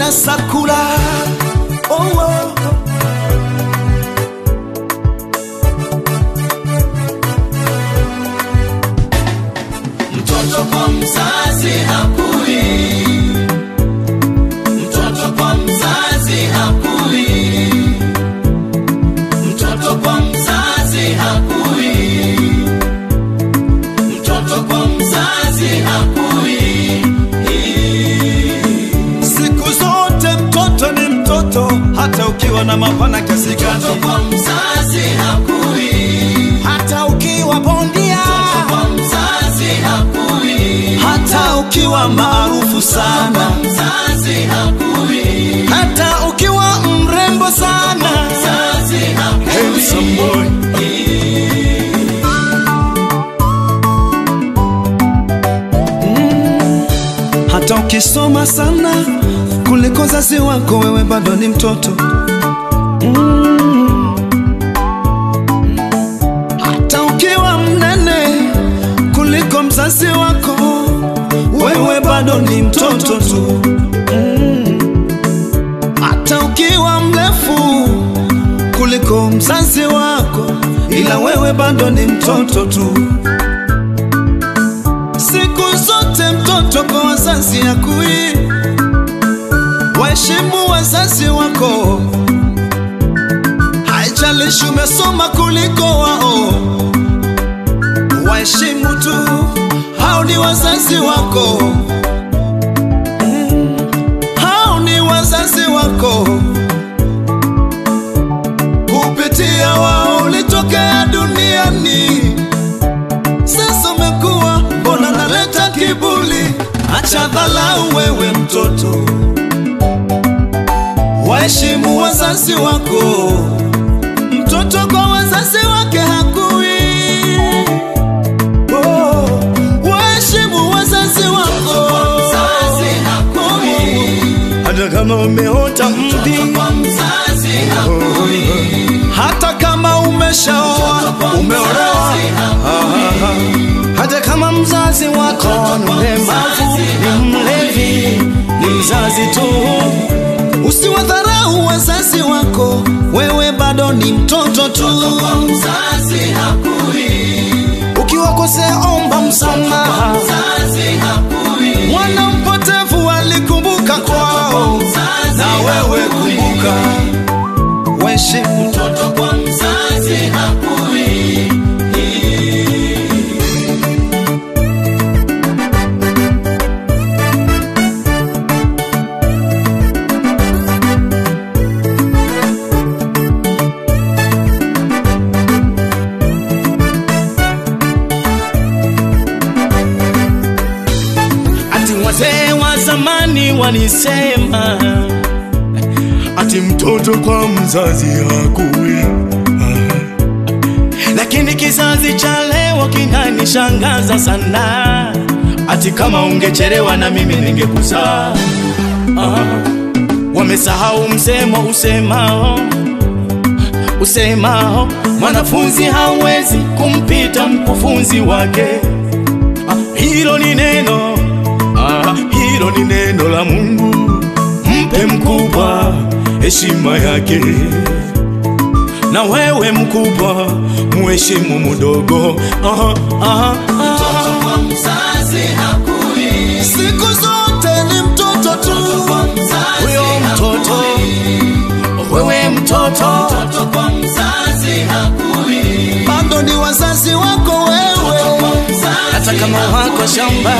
umenyanyasa kula. Oh, oh. Mtoto kwa mzazi hakui, mtoto kwa mzazi hakui, mtoto kwa mzazi hakui, mtoto kwa mzazi hakui. Siku zote mtoto ni mtoto, hata ukiwa na mapana kiasi gani. Mtoto kwa mzazi hakui, hata ukiwa bondia. mtoto kwa mzazi hakui, hata ukiwa maarufu sana. mzazi hakui, hata ukiwa mrembo sana. mzazi hakui. Handsome boy. Hata ukisoma sana kuliko wazazi wako, wewe bado ni mtoto. Hata ukiwa mnene kuliko mzazi wako, wewe bado ni mtoto tu. Hata ukiwa mrefu kuliko mzazi wako, ila wewe bado ni mtoto tu. Siku zote mtoto kwa wazazi hakui. Waheshimu wazazi wako, haijalishi umesoma kuliko wao. Waheshimu tu, hao ni wazazi wako. Hao ni wazazi wako. Kupitia wao ulitokea duniani. Sasa umekuwa, mbona naleta kiburi? Acha dharau wewe mtoto. Waheshimu wazazi wako. Mtoto kwa wazazi wake hakui. Oh, waheshimu wazazi wako. Mzazi hakui, Hata kama umeota mti, kwa mzazi hakui, hata kama umeshaoa, umeolewa, hata kama mzazi wako ni mlemavu, ni mlevi, ni mzazi tu. Usiwadharau wazazi wako, wewe bado ni mtoto tu. mzazi hakui, Ukiwakosea omba msamaha. mzazi hakui, Mwana mpotevu alikumbuka kwao, na wewe kumbuka. Waheshimu mtoto kwa mzazi hakui. ati wazee wa zamani walisema, ati mtoto kwa mzazi hakui. Lakini kizazi cha leo kinanishangaza sana, ati kama ungechelewa na mimi ningekuzaa. Wamesahau msemo usemao mwanafunzi hawezi kumpita mkufunzi wake. Hilo ni neno, hilo ni neno la Mungu. Mpe mkubwa heshima yake, na wewe mkubwa muheshimu mdogo. Mtoto kwa mzazi hakui, Siku zote ni mtoto tu. Huyo mtoto, wewe mtoto, mtoto kwa mzazi hakui, bado ni wazazi wako wewe. Hata kama wako shamba,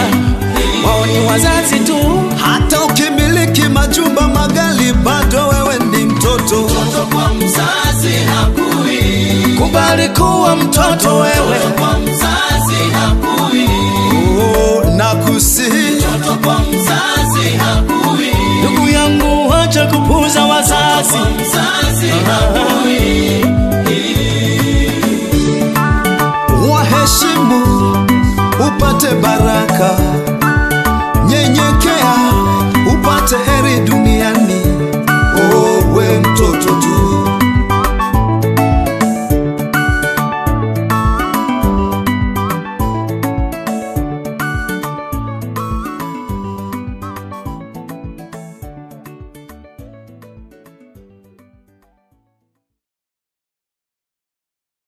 wao ni wazazi tu. Hata ukimiliki majumba magali, bado wewe ni mtoto. mtoto kwa mzazi hakui, Kubali kuwa mtoto wewe. kwa mzazi hakui, Oh, nakusihi mtoto kwa mzazi hakui, ndugu yangu, acha kupuza wazazi. mzazi hakui. Waheshimu upate baraka, nyenyekea upate heri dunia.